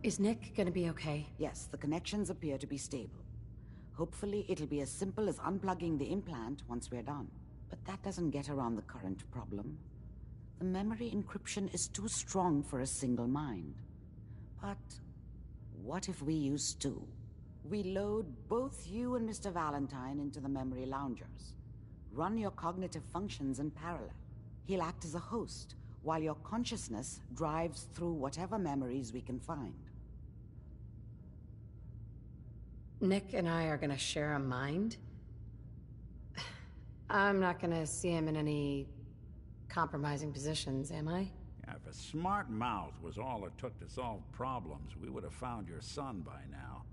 Is Nick gonna be okay? Yes, the connections appear to be stable. Hopefully, it'll be as simple as unplugging the implant once we're done. But that doesn't get around the current problem. The memory encryption is too strong for a single mind. But what if we use two? We load both you and Mr. Valentine into the memory loungers. Run your cognitive functions in parallel. He'll act as a host, while your consciousness drives through whatever memories we can find. Nick and I are gonna share a mind? I'm not gonna see him in any compromising positions, am I? Yeah, if a smart mouth was all it took to solve problems, we would have found your son by now.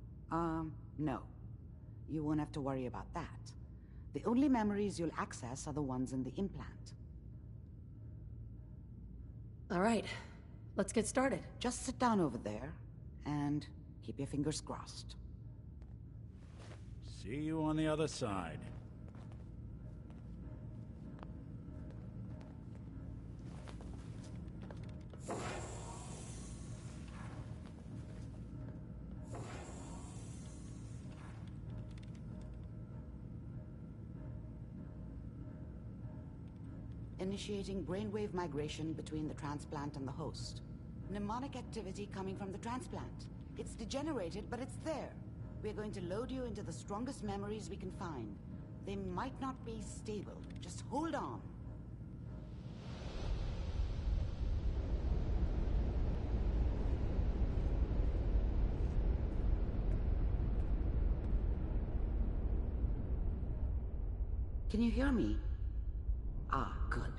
No. You won't have to worry about that. The only memories you'll access are the ones in the implant. All right, let's get started. Just sit down over there, and keep your fingers crossed. See you on the other side. Initiating brainwave migration between the transplant and the host. Mnemonic activity coming from the transplant. It's degenerated, but it's there. We're going to load you into the strongest memories we can find. They might not be stable. Just hold on. Can you hear me? Ah, good.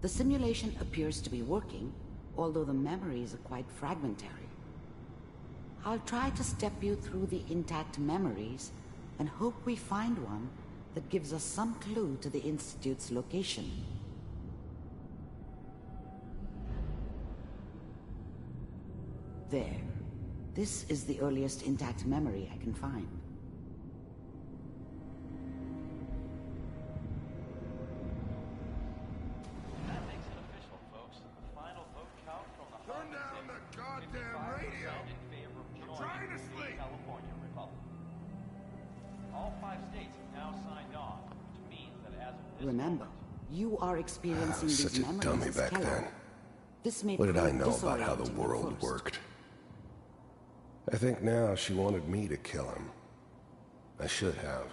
The simulation appears to be working, although the memories are quite fragmentary. I'll try to step you through the intact memories and hope we find one that gives us some clue to the Institute's location. There. This is the earliest intact memory I can find. That makes it official, folks. The final vote count from the Turn down the goddamn radio! in favor of I'm joining trying to the sleep! California Republic. All 5 states have now signed on, which means that as of this Remember, moment, you are experiencing I was these such a memories dummy as back Kellogg. then. This may What did I prove know about how the disorienting at world first. worked? I think now she wanted me to kill him. I should have.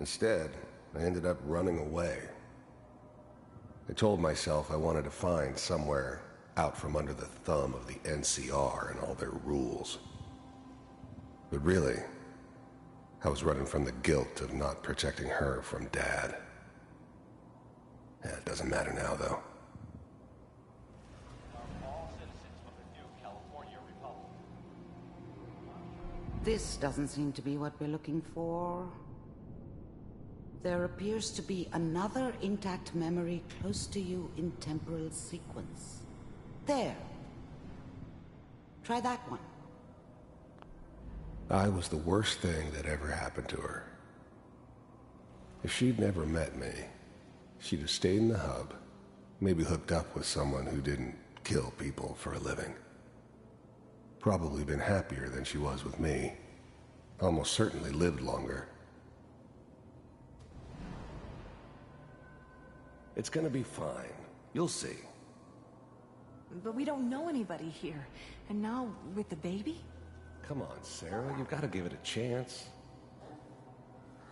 Instead, I ended up running away. I told myself I wanted to find somewhere out from under the thumb of the NCR and all their rules. But really, I was running from the guilt of not protecting her from Dad. Yeah, it doesn't matter now, though. all citizens of the new California Republic. This doesn't seem to be what we're looking for. There appears to be another intact memory close to you in temporal sequence. There. Try that one. I was the worst thing that ever happened to her. If she'd never met me, she'd have stayed in the hub, maybe hooked up with someone who didn't kill people for a living. Probably been happier than she was with me. Almost certainly lived longer. It's gonna be fine. You'll see. But we don't know anybody here. And now, with the baby? Come on, Sarah, you've got to give it a chance.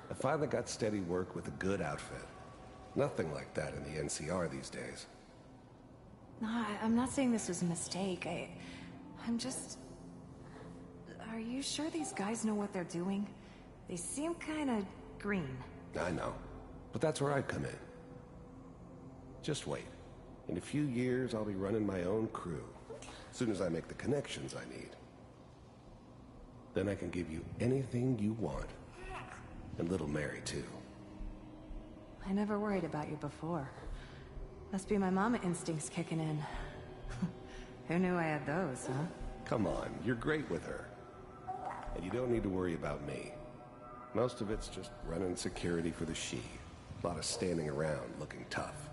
I finally got steady work with a good outfit. Nothing like that in the NCR these days. No, I'm not saying this was a mistake. I'm just... Are you sure these guys know what they're doing? They seem kinda green. I know, but that's where I come in. Just wait. In a few years, I'll be running my own crew. As soon as I make the connections I need. Then I can give you anything you want. And little Mary, too. I never worried about you before. Must be my mama instincts kicking in. Who knew I had those, huh? Come on, you're great with her. And you don't need to worry about me. Most of it's just running security for the she. A lot of standing around looking tough.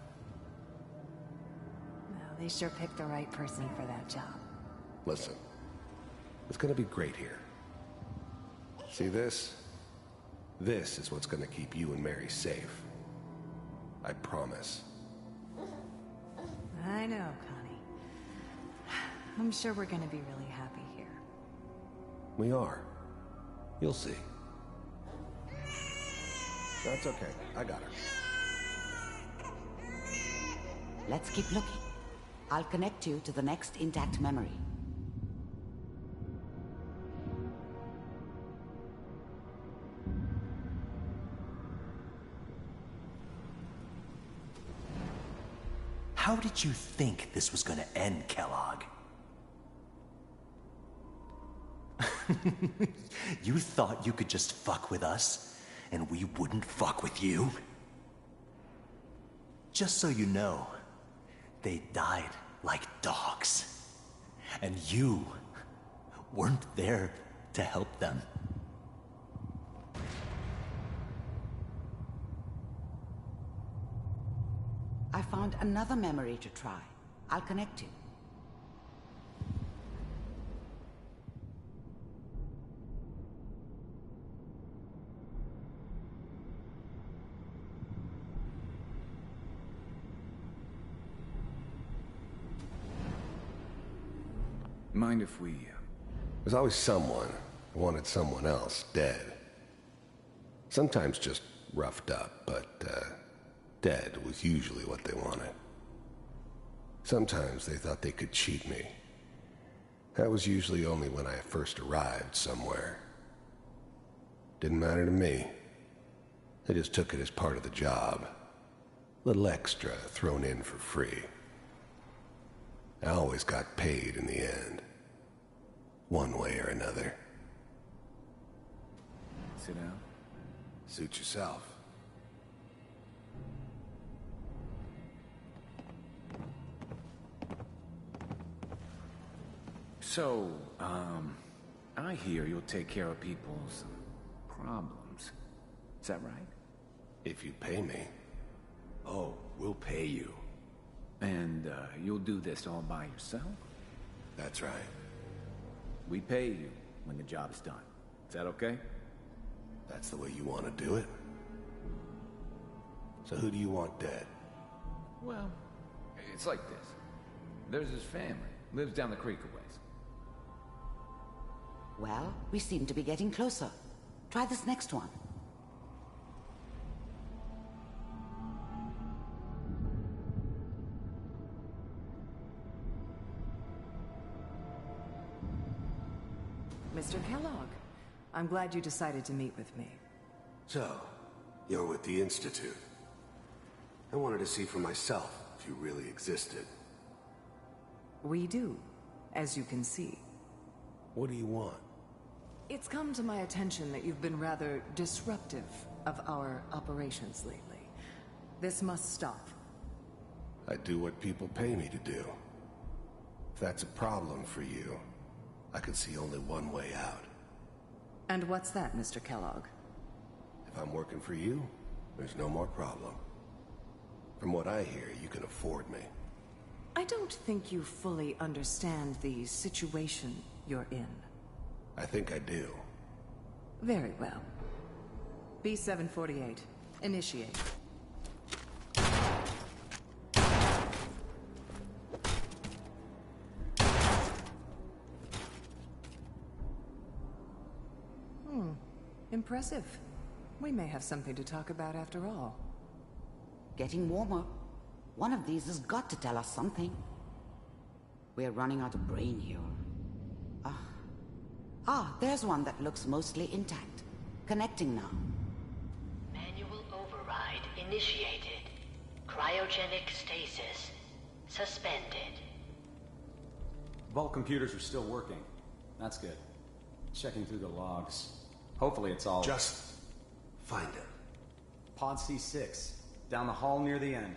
Well, they sure picked the right person for that job. Listen, It's gonna be great here. See this? This is what's gonna keep you and Mary safe. I promise. I know, Connie. I'm sure we're gonna be really happy here. We are. You'll see. That's okay. I got her. Let's keep looking. I'll connect you to the next intact memory. How did you think this was gonna end, Kellogg? You thought you could just fuck with us, and we wouldn't fuck with you? Just so you know, they died like dogs. And you weren't there to help them. I found another memory to try. I'll connect you. Mind if we... There's always someone who wanted someone else dead. Sometimes just roughed up, but, dead was usually what they wanted. Sometimes they thought they could cheat me. That was usually only when I first arrived somewhere. Didn't matter to me. They just took it as part of the job. Little extra thrown in for free. I always got paid in the end. One way or another. Sit down. Suit yourself. So, I hear you'll take care of people's problems. Is that right? If you pay me. Oh, we'll pay you. And, you'll do this all by yourself? That's right. We pay you when the job's done. Is that okay? That's the way you want to do it? So who do you want dead? Well, it's like this. There's his family. Lives down the creek a ways. Well, we seem to be getting closer. Try this next one. Mr. Kellogg, I'm glad you decided to meet with me. So, you're with the Institute. I wanted to see for myself if you really existed. We do, as you can see. What do you want? It's come to my attention that you've been rather disruptive of our operations lately. This must stop. I do what people pay me to do. If that's a problem for you, I can see only one way out. And what's that, Mr. Kellogg? If I'm working for you, there's no more problem. From what I hear, you can afford me. I don't think you fully understand the situation you're in. I think I do. Very well. B-748, initiate. Impressive. We may have something to talk about after all. Getting warmer. One of these has got to tell us something. We're running out of brain here. There's one that looks mostly intact. Connecting now. Manual override initiated. Cryogenic stasis suspended. Vault computers are still working. That's good. Checking through the logs. Hopefully it's all... Just find it. Pod C6. Down the hall near the end.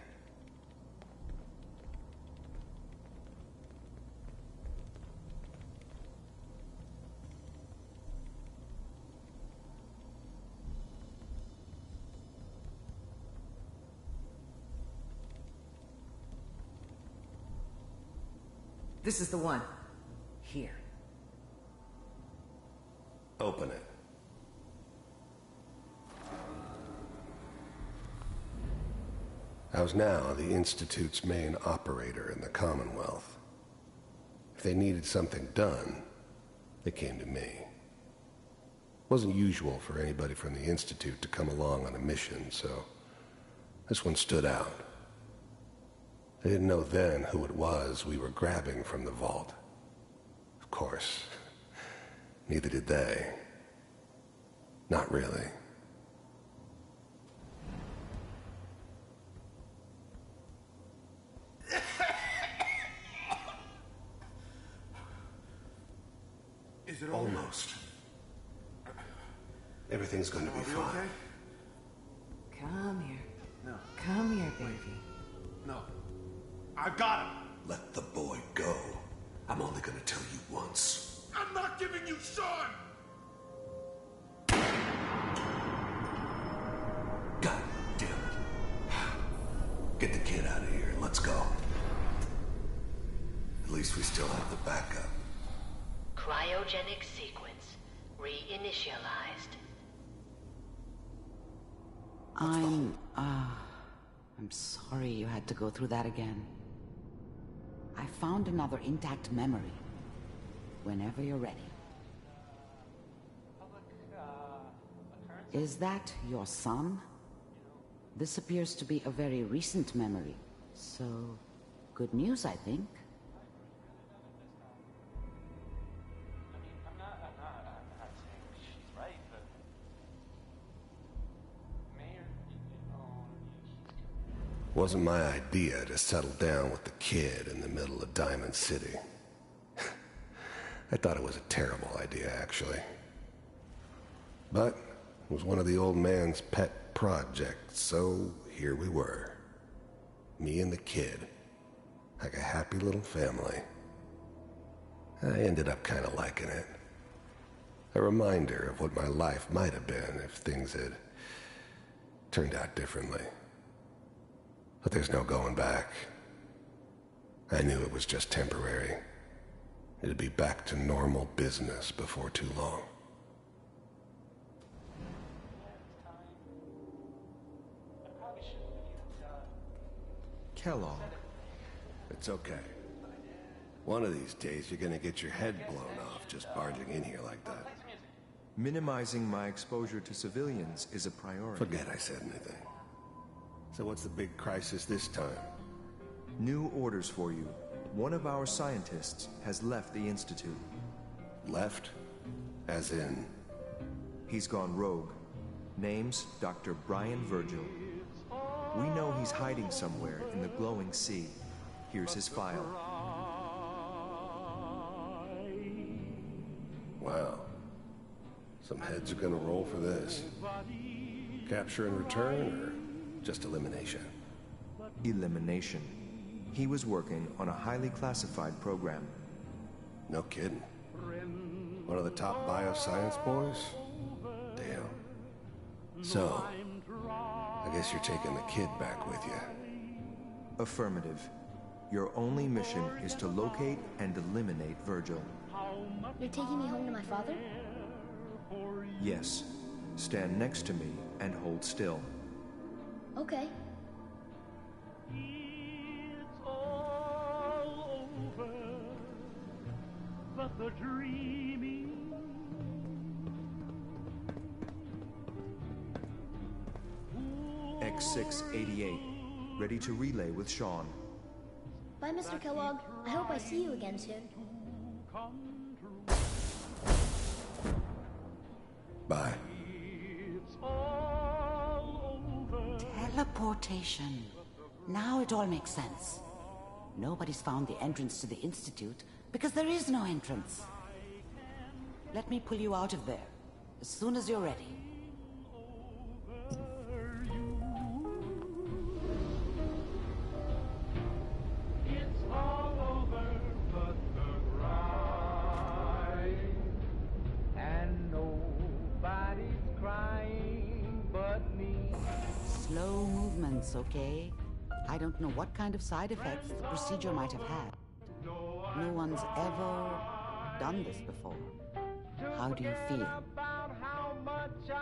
This is the one. Here. Open it. I was now the Institute's main operator in the Commonwealth. If they needed something done, they came to me. It wasn't usual for anybody from the Institute to come along on a mission, so this one stood out. They didn't know then who it was we were grabbing from the vault. Of course, neither did they. Not really. Is it Almost. Everything's going to be fine. Okay? Come here. No. Come here, baby. No. I've got him. Let the boy go. I'm only going to tell you once. I'm not giving you Sean! God damn it. Get the kid out of here. Let's go. At least we still have the backup. Cryogenic sequence reinitialized. I'm sorry you had to go through that again. I found another intact memory. Whenever you're ready. Is that your son? This appears to be a very recent memory. So, good news, I think. Wasn't my idea to settle down with the kid in the middle of Diamond City. I thought it was a terrible idea, actually. But it was one of the old man's pet projects, so here we were. Me and the kid. Like a happy little family. I ended up kind of liking it. A reminder of what my life might have been if things had turned out differently. But there's no going back. I knew it was just temporary. It'd be back to normal business before too long. Kellogg. It's okay. One of these days you're gonna get your head blown off just barging in here like that. Minimizing my exposure to civilians is a priority. Forget I said anything. So what's the big crisis this time? New orders for you. One of our scientists has left the Institute. Left? As in? He's gone rogue. Name's Dr. Brian Virgil. We know he's hiding somewhere in the glowing sea. Here's his file. Wow. Some heads are gonna roll for this. Capture and return, or just elimination? Elimination. He was working on a highly classified program. No kidding. One of the top bioscience boys? Damn. So, I guess you're taking the kid back with you. Affirmative. Your only mission is to locate and eliminate Virgil. You're taking me home to my father? Yes. Stand next to me and hold still. Okay. It's all over, but the dreaming. X688, ready to relay with Sean. Bye, Mr. Kellogg. I hope I see you again soon. Bye. Teleportation. Now it all makes sense. Nobody's found the entrance to the Institute because there is no entrance. Let me pull you out of there as soon as you're ready. It's all over but the crying, and nobody's crying but me. Slow movements, okay? I don't know what kind of side effects the procedure might have had. No one's ever done this before. How do you feel?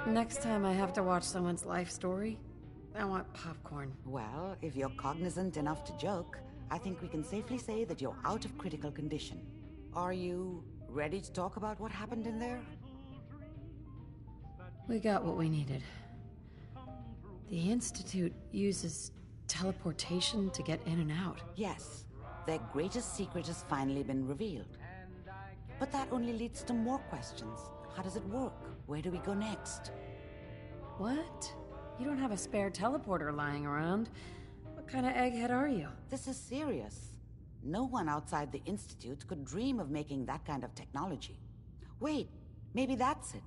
Next time I have to watch someone's life story, I want popcorn. Well, if you're cognizant enough to joke, I think we can safely say that you're out of critical condition. Are you ready to talk about what happened in there? We got what we needed. The Institute uses teleportation to get in and out. Yes, their greatest secret has finally been revealed. But that only leads to more questions. How does it work? Where do we go next? What? You don't have a spare teleporter lying around. What kind of egghead are you? This is serious. No one outside the Institute could dream of making that kind of technology. Wait, maybe that's it.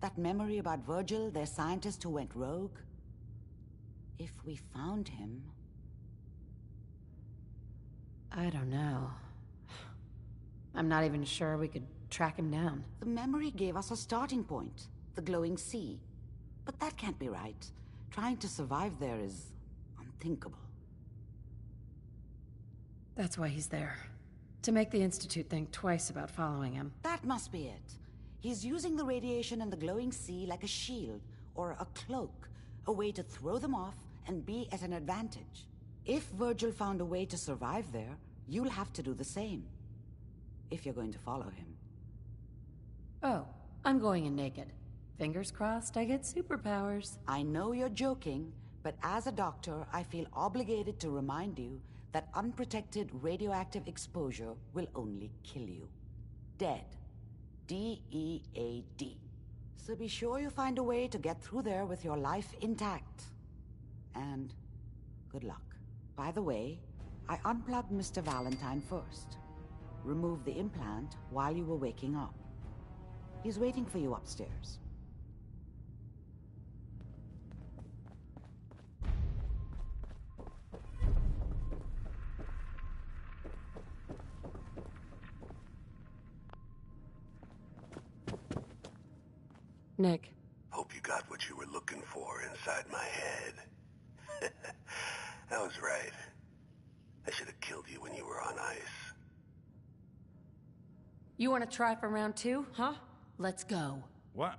That memory about Virgil, their scientist who went rogue? If we found him... I don't know. I'm not even sure we could track him down. The memory gave us a starting point, the glowing sea. But that can't be right. Trying to survive there is unthinkable. That's why he's there. To make the Institute think twice about following him. That must be it. He's using the radiation and the glowing sea like a shield, or a cloak, a way to throw them off and be at an advantage. If Virgil found a way to survive there, you'll have to do the same. If you're going to follow him. Oh, I'm going in naked. Fingers crossed I get superpowers. I know you're joking, but as a doctor, I feel obligated to remind you that unprotected radioactive exposure will only kill you. Dead. D-E-A-D. So be sure you find a way to get through there with your life intact. And good luck. By the way, I unplugged Mr. Valentine first. Removed the implant while you were waking up. He's waiting for you upstairs. Nick. Hope you got what you were looking for inside my head. I was right. I should have killed you when you were on ice. You want to try for round 2, huh? Let's go. What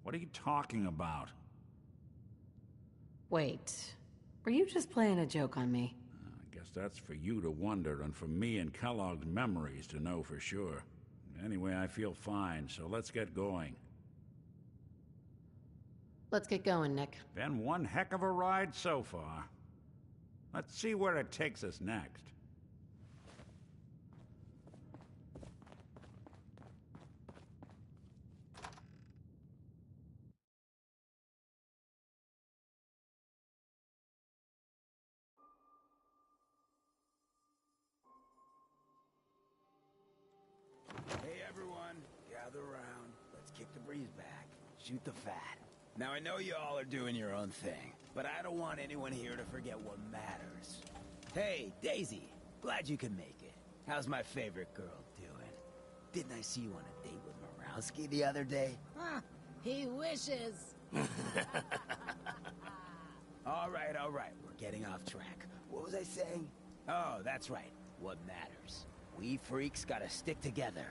are you talking about? Wait. Were you just playing a joke on me? I guess that's for you to wonder and for me and Kellogg's memories to know for sure. Anyway, I feel fine, so let's get going. Let's get going, Nick. Been one heck of a ride so far. Let's see where it takes us next. Hey everyone, gather around. Let's kick the breeze back. Shoot the fat. Now I know you all are doing your own thing, but I don't want anyone here to forget what matters. Hey, Daisy, glad you could make it. How's my favorite girl doing? Didn't I see you on a date with Morowski the other day? Huh, he wishes. All right, we're getting off track. What was I saying? Oh, that's right, what matters. We freaks gotta stick together.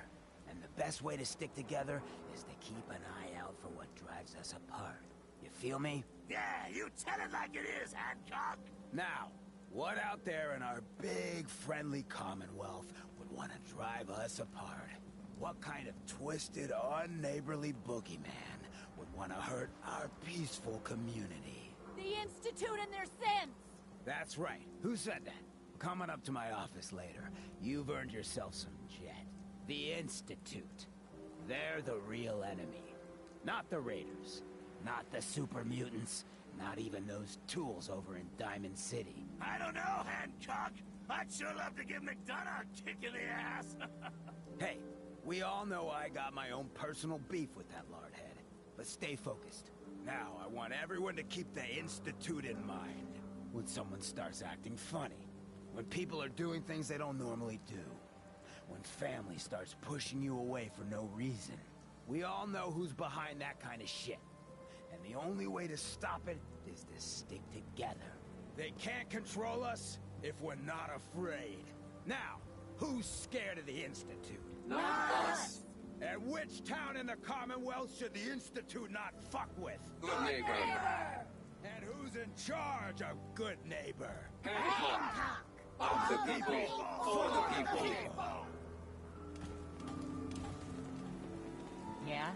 And the best way to stick together is to keep an eye out for what drives us apart. You feel me? Yeah, you tell it like it is, Hancock. Now, what out there in our big, friendly Commonwealth would want to drive us apart? What kind of twisted, unneighborly boogeyman would want to hurt our peaceful community? The Institute and their sins! That's right. Who said that? Coming up to my office later. You've earned yourself some jet. The Institute. They're the real enemy. Not the Raiders. Not the super mutants. Not even those tools over in Diamond City. I don't know, Hancock. I'd sure love to give McDonough a kick in the ass. Hey, we all know I got my own personal beef with that lardhead. But stay focused. Now, I want everyone to keep the Institute in mind. When someone starts acting funny. When people are doing things they don't normally do. When family starts pushing you away for no reason. We all know who's behind that kind of shit. And the only way to stop it is to stick together. They can't control us if we're not afraid. Now, who's scared of the Institute? Us! And which town in the Commonwealth should the Institute not fuck with? Good neighbor. And who's in charge of good neighbor? Hancock. Of the people, for the people. Yeah?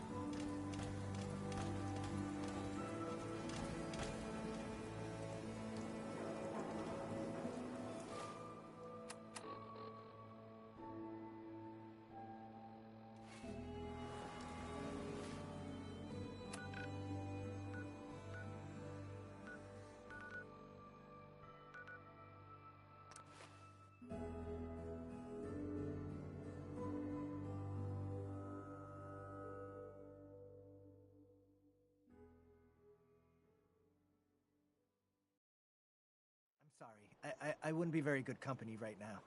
Sorry, I wouldn't be very good company right now.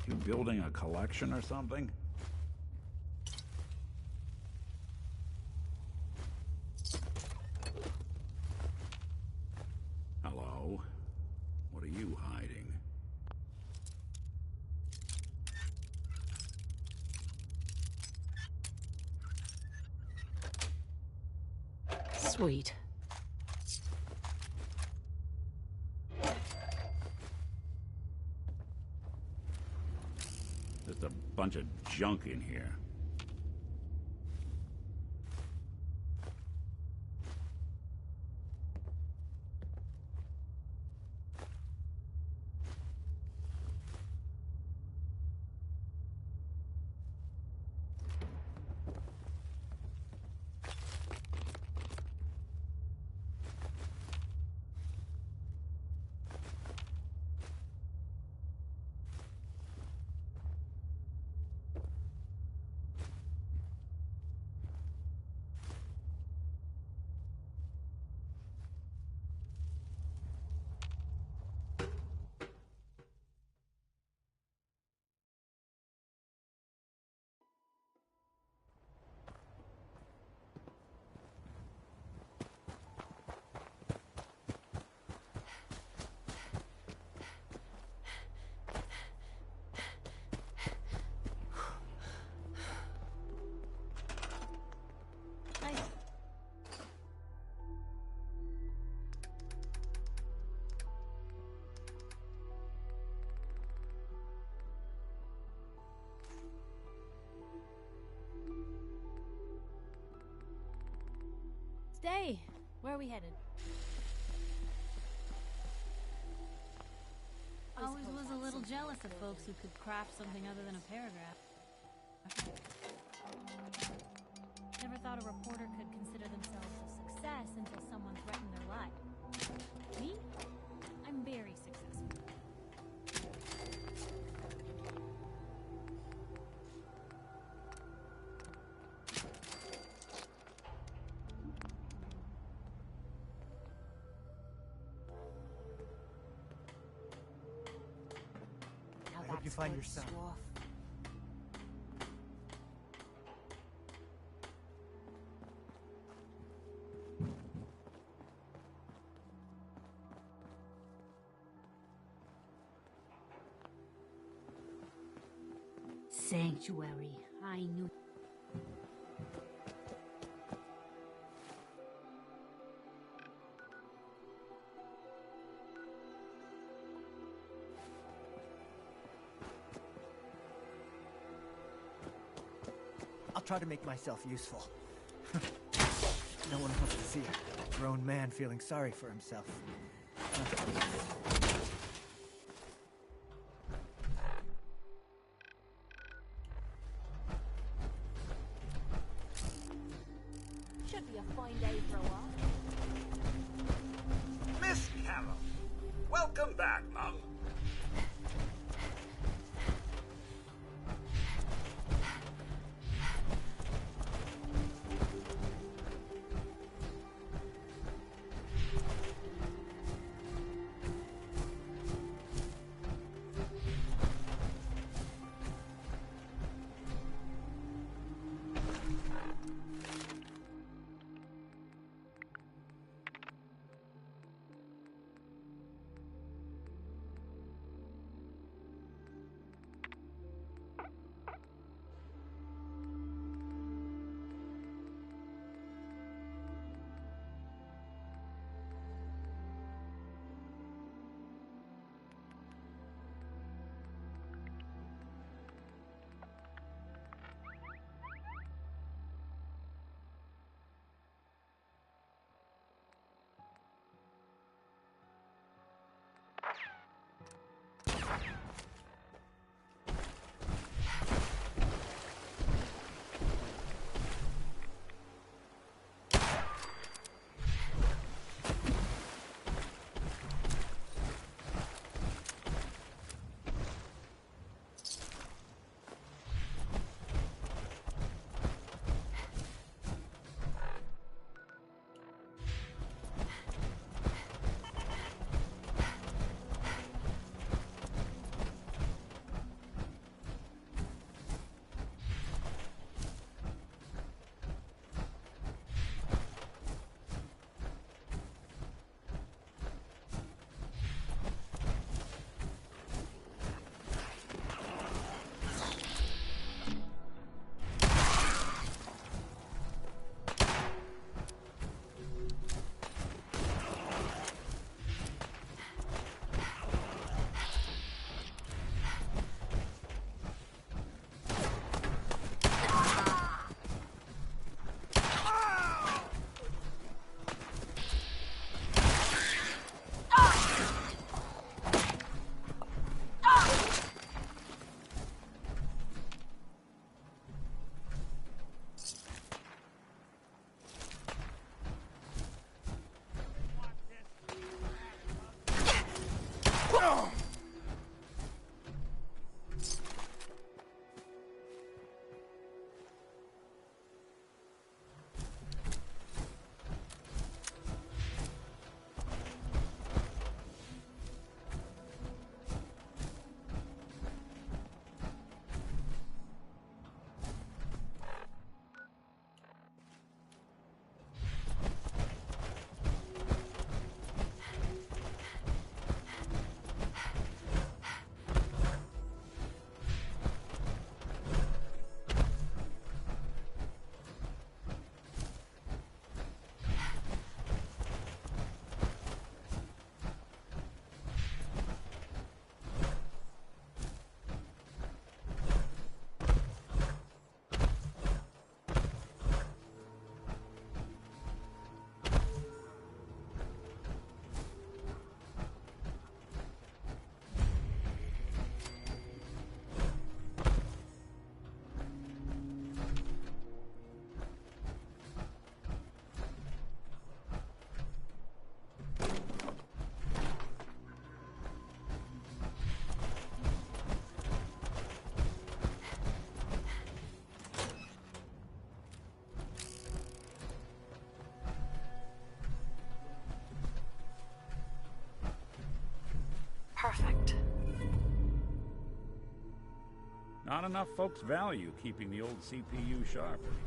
You building a collection or something? Hello? What are you hiding? Sweet. Just a bunch of junk in here. Stay. Where are we headed? Always was a little jealous of folks who could craft something other than a paragraph. Never thought a reporter could consider themselves a success until someone threatened their life. Me? I'm very successful. I hope you find your son. Sanctuary. I knew. I'll try to make myself useful. No one wants to see a grown man feeling sorry for himself. Not enough folks value keeping the old CPU sharp anymore.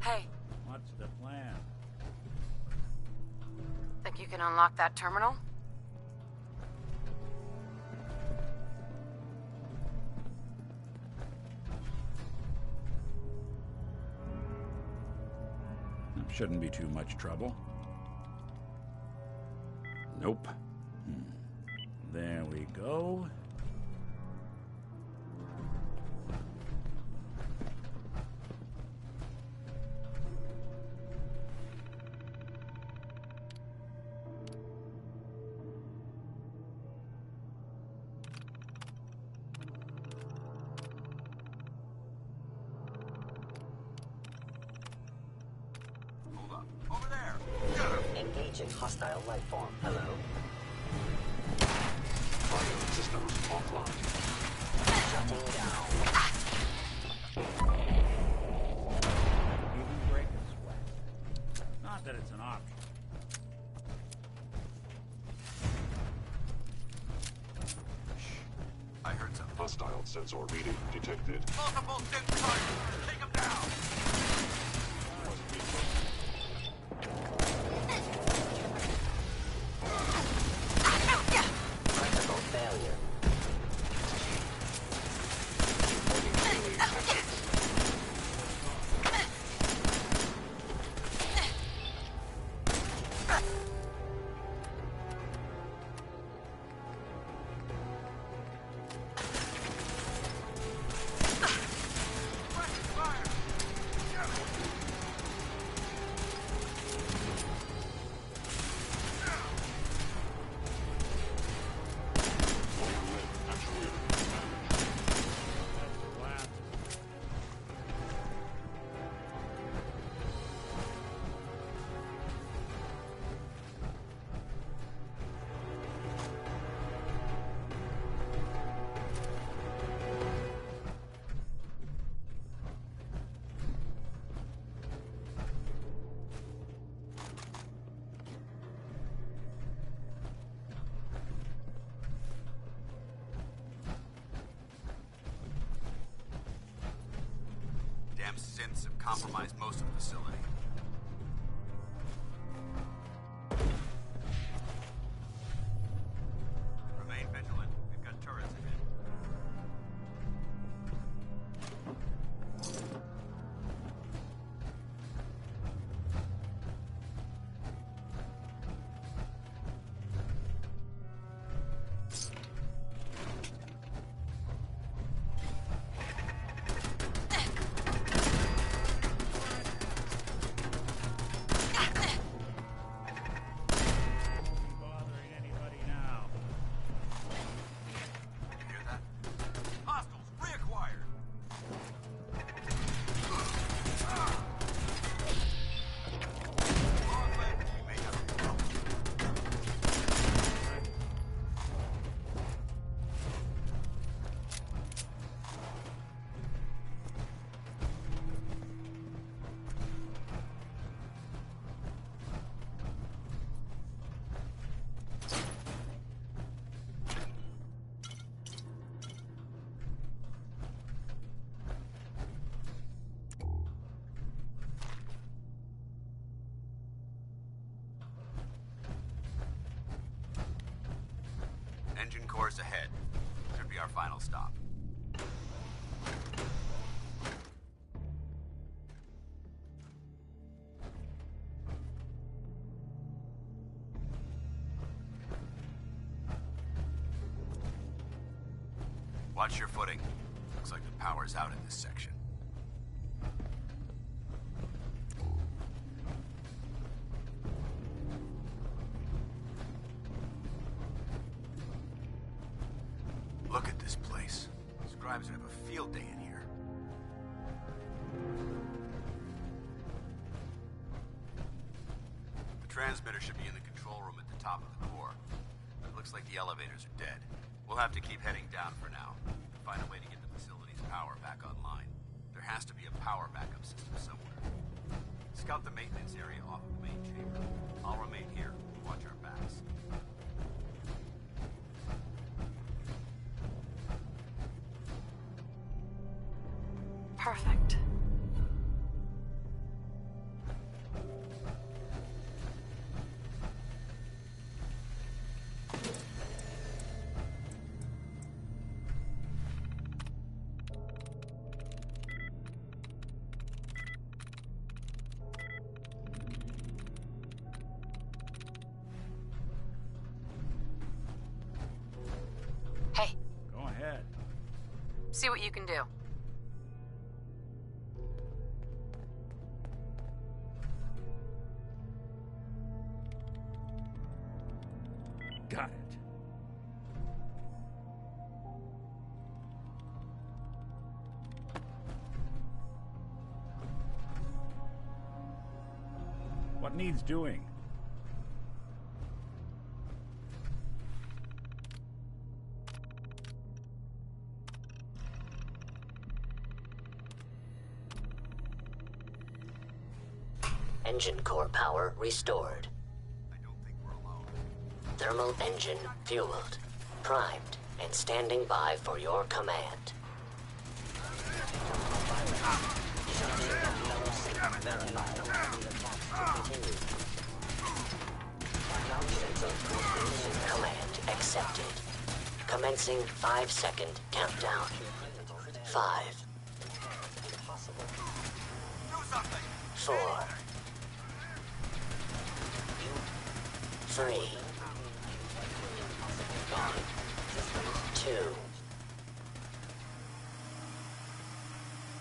Hey, What's the plan? think you can unlock that terminal? Shouldn't be too much trouble. Nope. There we go. Engaging hostile life form. Hello. Systems offline. Shutting down. Even break a sweat. Not that it's an option. I heard some hostile sensor reading detected. Multiple sensors! Take them down! Critical failure. Damn synths have compromised most of the facility. Remain vigilant. We've got turrets ahead. course ahead. Should be our final stop. Watch your footing. Looks like the power's out in this section. Look at this place. Scribes would have a field day in here. The transmitter should be in the control room at the top of the core. It looks like the elevators are dead. We'll have to keep heading down for now. Find a way to get the facility's power back online. There has to be a power backup system somewhere. Scout the maintenance area off of the main chamber. I'll remain here and watch our backs. Perfect. Hey, Go ahead. see what you can do. Got it. What needs doing? Engine core power restored. Thermal engine fueled, primed, and standing by for your command. Command accepted. Commencing 5-second countdown. 5. 4. 3. 2.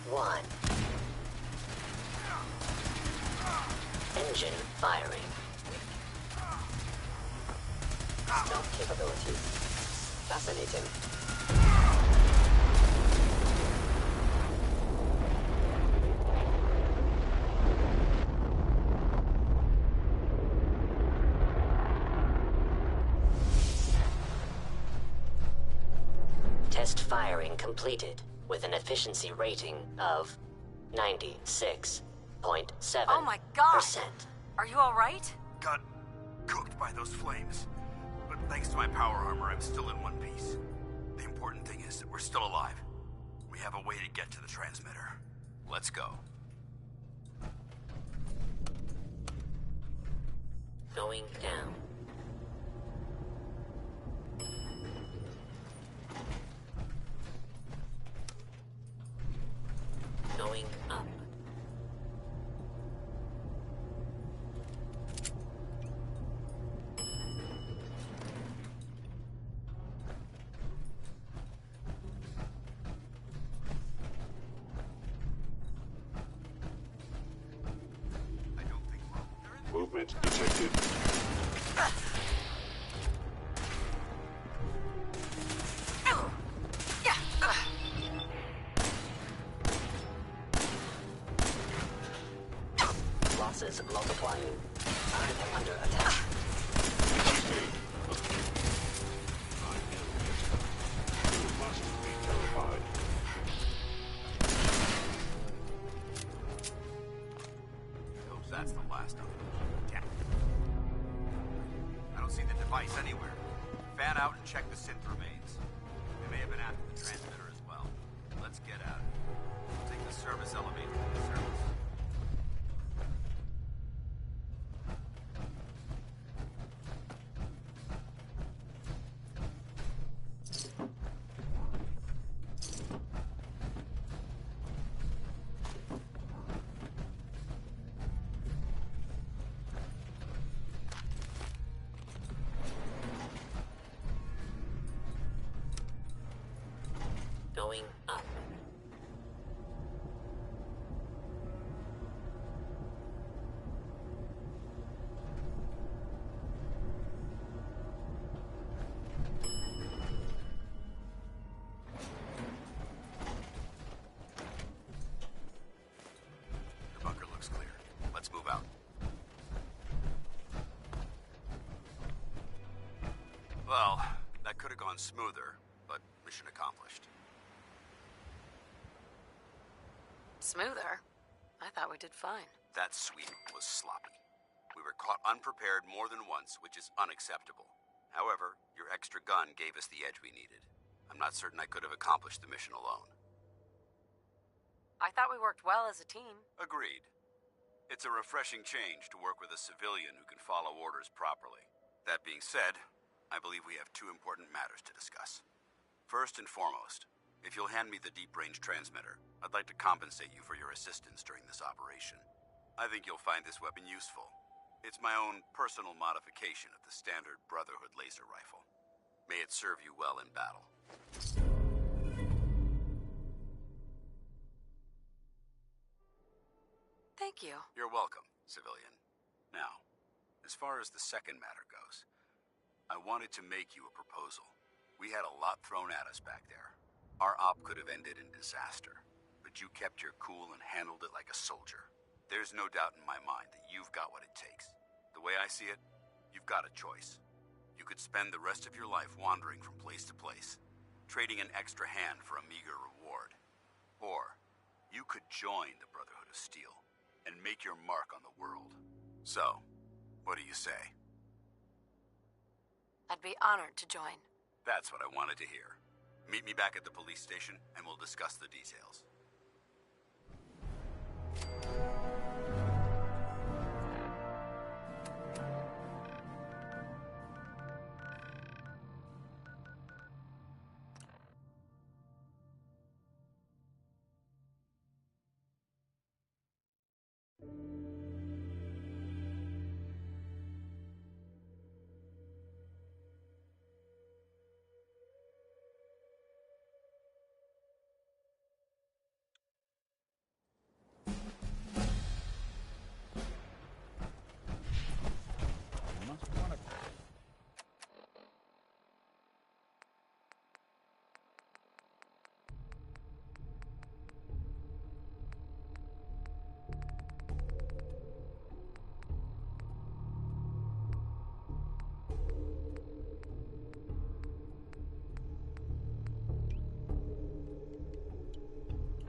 1. Engine firing. Stealth capability. Fascinating. Test firing completed with an efficiency rating of 96.7%. Oh my god! Are you alright? Got cooked by those flames. But thanks to my power armor, I'm still in one piece. The important thing is that we're still alive. We have a way to get to the transmitter. Let's go. Going down. Going up. Movement detected. Losses multiplying. I am under attack. Must be notified. Hopes that's the last of them. Damn. I don't see the device anywhere. Fan out and check the synth remains. They may have been after the transmitter as well. Let's get at it. We'll take the service elevator to the surface. gone smoother, but mission accomplished. Smoother? I thought we did fine. That sweep was sloppy. We were caught unprepared more than once, which is unacceptable. However, your extra gun gave us the edge we needed. I'm not certain I could have accomplished the mission alone. I thought we worked well as a team. Agreed. It's a refreshing change to work with a civilian who can follow orders properly. That being said, I believe we have two important matters to discuss. First and foremost, if you'll hand me the deep-range transmitter, I'd like to compensate you for your assistance during this operation. I think you'll find this weapon useful. It's my own personal modification of the standard Brotherhood laser rifle. May it serve you well in battle. Thank you. You're welcome, civilian. Now, as far as the second matter goes, I wanted to make you a proposal. We had a lot thrown at us back there. Our op could have ended in disaster, but you kept your cool and handled it like a soldier. There's no doubt in my mind that you've got what it takes. The way I see it, you've got a choice. You could spend the rest of your life wandering from place to place, trading an extra hand for a meager reward. Or, you could join the Brotherhood of Steel and make your mark on the world. So, what do you say? I'd be honored to join. That's what I wanted to hear. Meet me back at the police station and we'll discuss the details.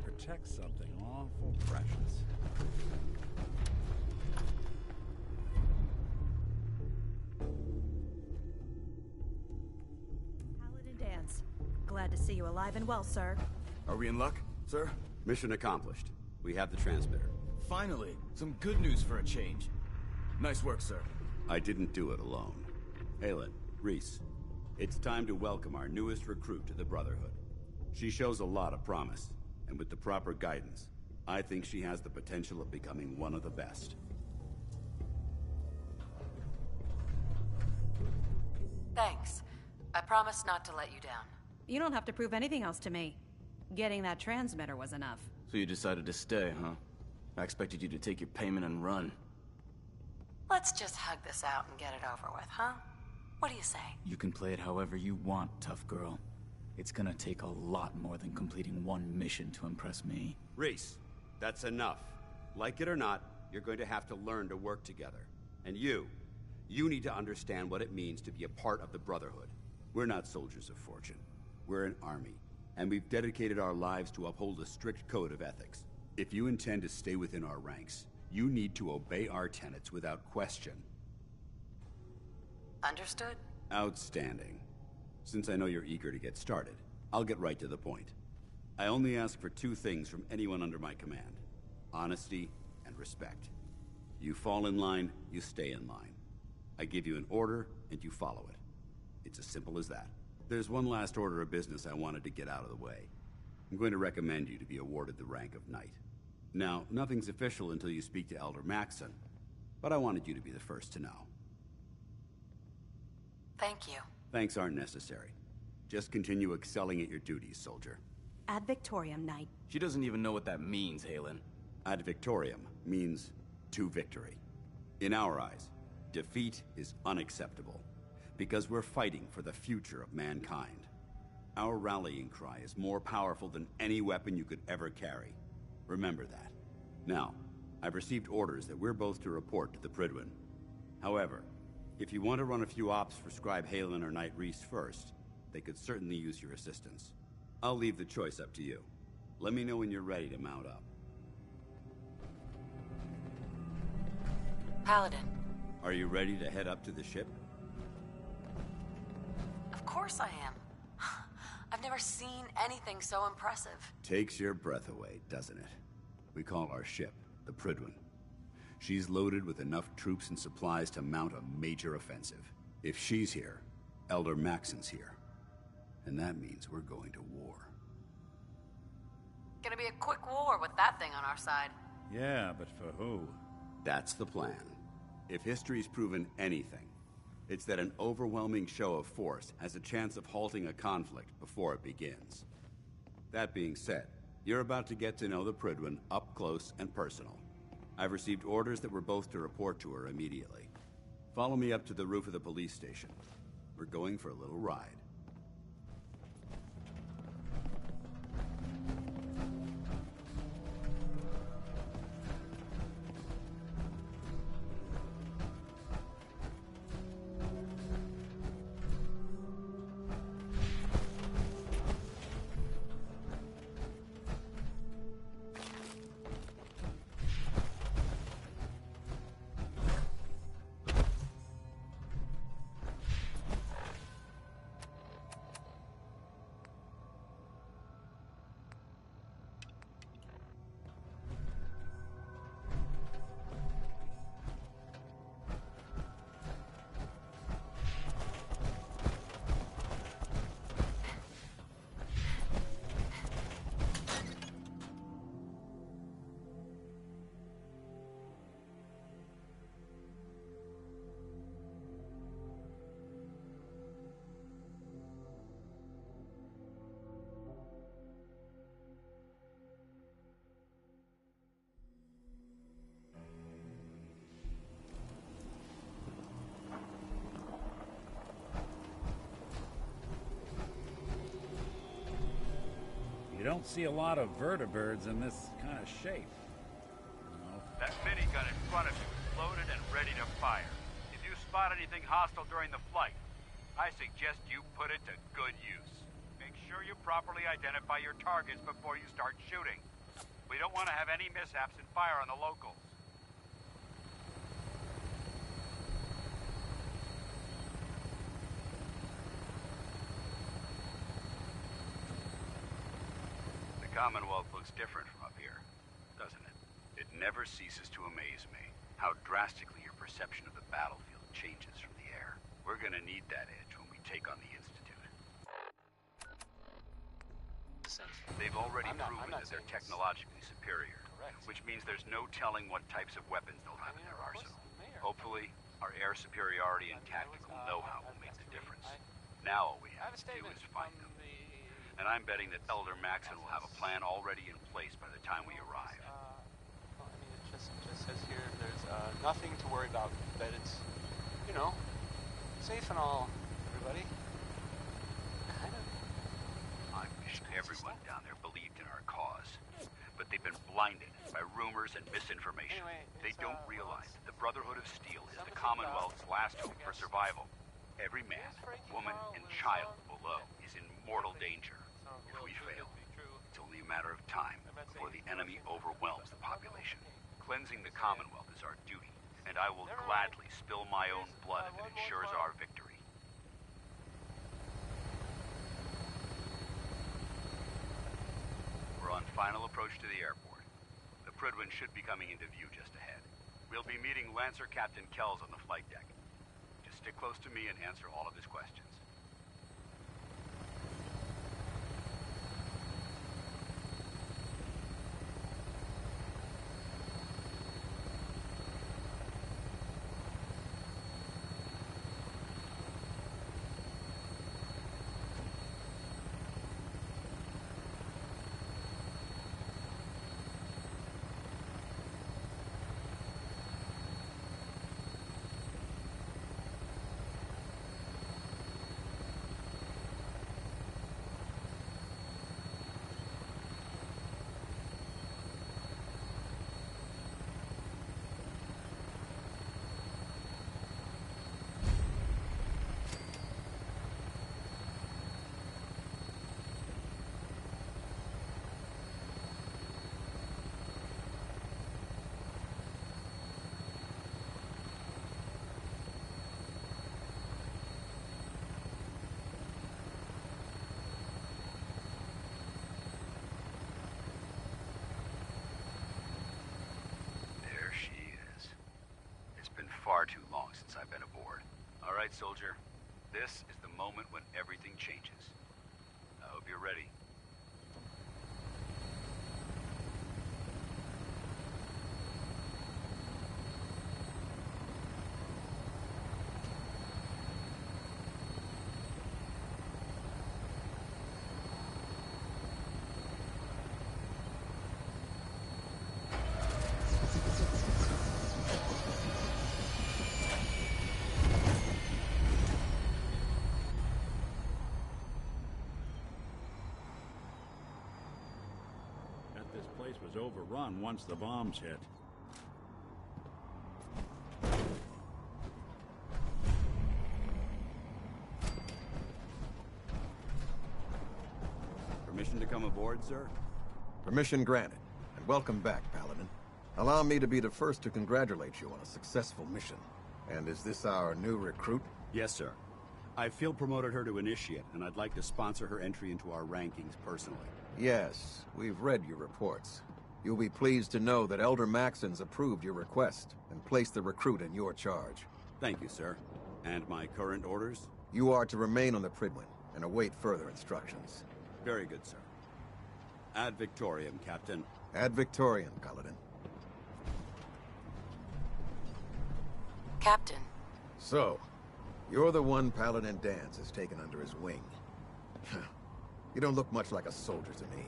Protect something awful precious. Paladin Dance. Glad to see you alive and well, sir. Are we in luck, sir? Mission accomplished. We have the transmitter. Finally, some good news for a change. Nice work, sir. I didn't do it alone. Halen, Reese, it's time to welcome our newest recruit to the Brotherhood. She shows a lot of promise, and with the proper guidance, I think she has the potential of becoming one of the best. Thanks. I promise not to let you down. You don't have to prove anything else to me. Getting that transmitter was enough. So you decided to stay, huh? I expected you to take your payment and run. Let's just hug this out and get it over with, huh? What do you say? You can play it however you want, tough girl. It's gonna take a lot more than completing one mission to impress me. Reese, that's enough. Like it or not, you're going to have to learn to work together. And you need to understand what it means to be a part of the Brotherhood. We're not soldiers of fortune. We're an army, and we've dedicated our lives to uphold a strict code of ethics. If you intend to stay within our ranks, you need to obey our tenets without question. Understood? Outstanding. Since I know you're eager to get started, I'll get right to the point. I only ask for two things from anyone under my command: honesty and respect. You fall in line, you stay in line. I give you an order, and you follow it. It's as simple as that. There's one last order of business I wanted to get out of the way. I'm going to recommend you to be awarded the rank of Knight. Now, nothing's official until you speak to Elder Maxson, but I wanted you to be the first to know. Thank you. Thanks aren't necessary. Just continue excelling at your duties, soldier. Ad Victoriam, Knight. She doesn't even know what that means, Halen. Ad Victoriam means to victory. In our eyes, defeat is unacceptable, because we're fighting for the future of mankind. Our rallying cry is more powerful than any weapon you could ever carry. Remember that. Now, I've received orders that we're both to report to the Prydwen. However, if you want to run a few ops for Scribe Halen or Knight Reese first, They could certainly use your assistance. I'll leave the choice up to you. Let me know when you're ready to mount up. Paladin. Are you ready to head up to the ship? Of course I am. I've never seen anything so impressive. Takes your breath away, doesn't it? We call our ship the Prydwen. She's loaded with enough troops and supplies to mount a major offensive. If she's here, Elder Maxson's here. And that means we're going to war. Gonna be a quick war with that thing on our side. Yeah, but for who? That's the plan. If history's proven anything, it's that an overwhelming show of force has a chance of halting a conflict before it begins. That being said, you're about to get to know the Prydwen up close and personal. I've received orders that we're both to report to her immediately. Follow me up to the roof of the police station. We're going for a little ride. You don't see a lot of vertibirds in this kind of shape. That minigun in front of you is loaded and ready to fire. If you spot anything hostile during the flight, I suggest you put it to good use. Make sure you properly identify your targets before you start shooting. We don't want to have any mishaps and fire on the locals. The Commonwealth looks different from up here, doesn't it? It never ceases to amaze me how drastically your perception of the battlefield changes from the air. We're gonna need that edge when we take on the Institute. They've already proven that they're technologically superior, which means there's no telling what types of weapons they'll have in their arsenal. Hopefully, our air superiority and tactical know-how will make the difference. Now all we have to do is find them. And I'm betting that Elder Maxson will have a plan already in place by the time we arrive. Well, I mean, it just says here there's nothing to worry about. That it's, you know, safe and all, everybody. I wish everyone down there believed in our cause. But they've been blinded by rumors and misinformation. They don't realize that the Brotherhood of Steel is the Commonwealth's last hope for survival. Every man, woman, and child below is in mortal danger. If we fail, it's only a matter of time before the enemy overwhelms the population. Cleansing the Commonwealth is our duty, and I will gladly spill my own blood if it ensures our victory. We're on final approach to the airport. The Prydwen should be coming into view just ahead. We'll be meeting Lancer Captain Kells on the flight deck. Just stick close to me and answer all of his questions. right, soldier. This is the moment when everything changes. I hope you're ready. This place was overrun once the bombs hit. Permission to come aboard, sir? Permission granted, and welcome back, Paladin. Allow me to be the first to congratulate you on a successful mission. And is this our new recruit? Yes, sir. I field promoted her to initiate, and I'd like to sponsor her entry into our rankings personally. Yes, we've read your reports. You'll be pleased to know that Elder Maxson's approved your request and placed the recruit in your charge. Thank you, sir. And my current orders? You are to remain on the Pridwin and await further instructions. Very good, sir. Ad Victoriam, Captain. Ad Victoriam, Paladin. Captain. So, you're the one Paladin Danse has taken under his wing. You don't look much like a soldier to me.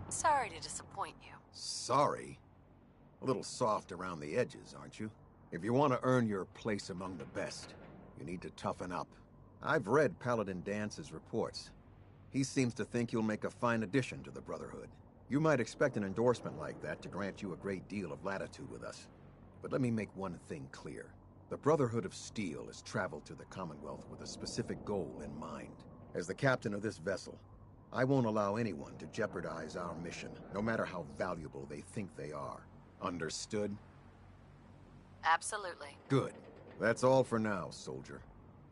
Sorry to disappoint you. Sorry? A little soft around the edges, aren't you? If you want to earn your place among the best, you need to toughen up. I've read Paladin Dance's reports. He seems to think you'll make a fine addition to the Brotherhood. You might expect an endorsement like that to grant you a great deal of latitude with us. But let me make one thing clear. The Brotherhood of Steel has traveled to the Commonwealth with a specific goal in mind. As the captain of this vessel, I won't allow anyone to jeopardize our mission, no matter how valuable they think they are. Understood? Absolutely. Good. That's all for now, soldier.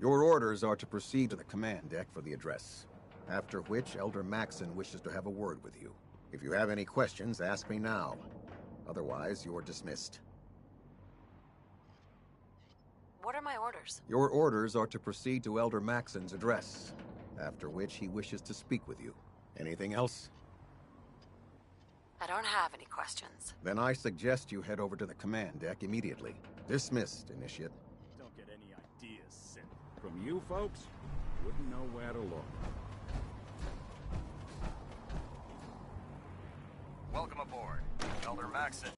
Your orders are to proceed to the command deck for the address, after which Elder Maxson wishes to have a word with you. If you have any questions, ask me now. Otherwise, you're dismissed. What are my orders? Your orders are to proceed to Elder Maxson's address, after which he wishes to speak with you. Anything else? I don't have any questions. Then I suggest you head over to the command deck immediately. Dismissed, Initiate. Don't get any ideas, Sin. From you folks, wouldn't know where to look. Welcome aboard, Elder Maxson.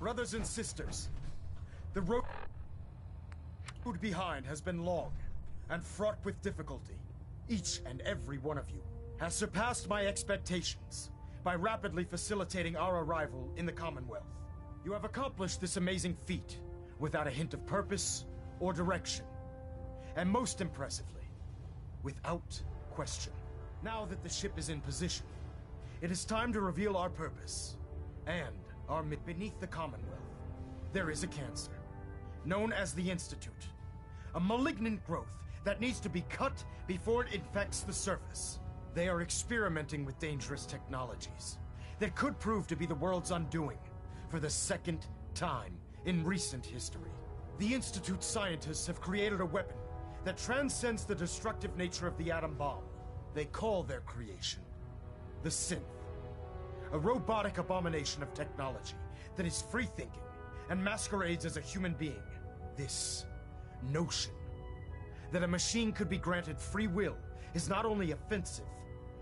Brothers and sisters, the road behind has been long and fraught with difficulty. Each and every one of you has surpassed my expectations by rapidly facilitating our arrival in the Commonwealth. You have accomplished this amazing feat without a hint of purpose or direction, and most impressively, without question. Now that the ship is in position, it is time to reveal our purpose and beneath the Commonwealth, there is a cancer, known as the Institute. A malignant growth that needs to be cut before it infects the surface. They are experimenting with dangerous technologies that could prove to be the world's undoing for the second time in recent history. The Institute scientists have created a weapon that transcends the destructive nature of the atom bomb. They call their creation the Synth. A robotic abomination of technology that is free-thinking and masquerades as a human being. This notion that a machine could be granted free will is not only offensive,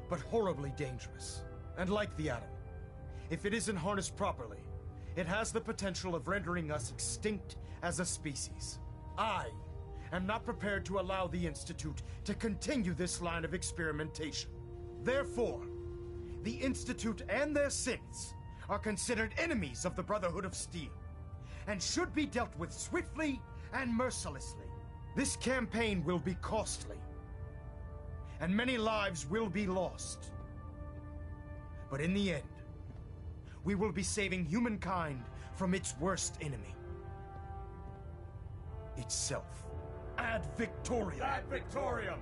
but horribly dangerous. And like the atom, if it isn't harnessed properly, it has the potential of rendering us extinct as a species. I am not prepared to allow the Institute to continue this line of experimentation. Therefore, the Institute and their synths are considered enemies of the Brotherhood of Steel, and should be dealt with swiftly and mercilessly. This campaign will be costly, and many lives will be lost. But in the end, we will be saving humankind from its worst enemy, itself. Ad Victoriam! Ad Victoriam!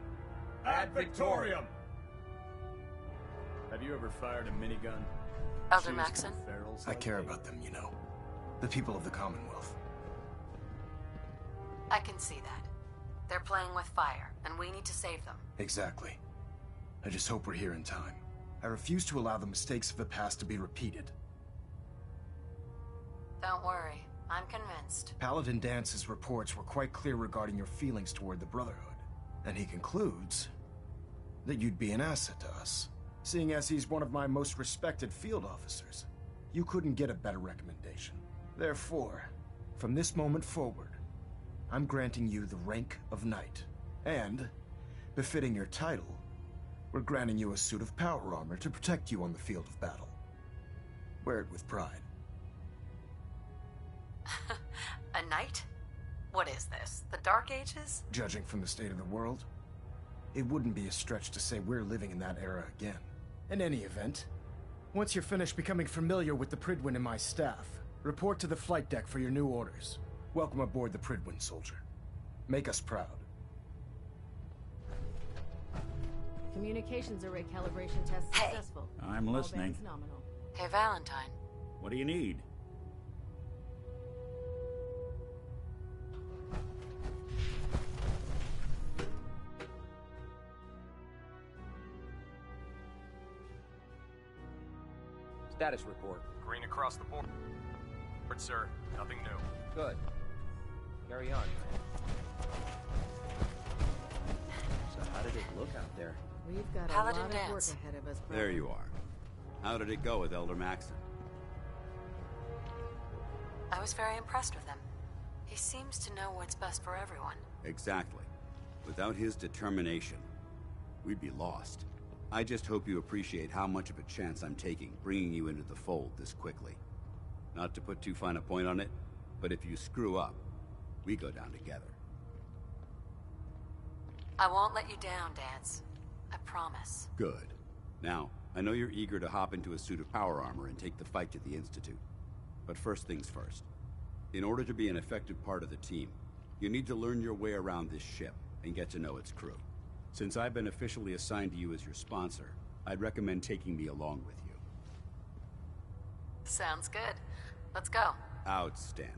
Ad Victoriam! Have you ever fired a minigun? Elder Maxson? I care about them, you know. The people of the Commonwealth. I can see that. They're playing with fire, and we need to save them. Exactly. I just hope we're here in time. I refuse to allow the mistakes of the past to be repeated. Don't worry. I'm convinced. Paladin Dance's reports were quite clear regarding your feelings toward the Brotherhood. And he concludes that you'd be an asset to us. Seeing as he's one of my most respected field officers, you couldn't get a better recommendation. Therefore, from this moment forward, I'm granting you the rank of Knight. And, befitting your title, we're granting you a suit of power armor to protect you on the field of battle. Wear it with pride. A knight? What is this? The Dark Ages? Judging from the state of the world, it wouldn't be a stretch to say we're living in that era again. In any event, once you're finished becoming familiar with the Pridwin and my staff, report to the flight deck for your new orders. Welcome aboard the Pridwin, soldier. Make us proud. Communications array calibration test successful. I'm listening. Nominal. Hey, Valentine. What do you need? Status report. Green across the board, sir. Nothing new. Good. Carry on. So how did it look out there? We've got Paladin a lot of work Dance. ahead of us, brother. There you are. How did it go with Elder Maxson? I was very impressed with him. He seems to know what's best for everyone. Exactly. Without his determination, we'd be lost. I just hope you appreciate how much of a chance I'm taking bringing you into the fold this quickly. Not to put too fine a point on it, but if you screw up, we go down together. I won't let you down, Dance. I promise. Good. Now, I know you're eager to hop into a suit of power armor and take the fight to the Institute. But first things first. In order to be an effective part of the team, you need to learn your way around this ship and get to know its crew. Since I've been officially assigned to you as your sponsor, I'd recommend taking me along with you. Sounds good. Let's go. Outstanding.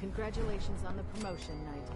Congratulations on the promotion, Knight.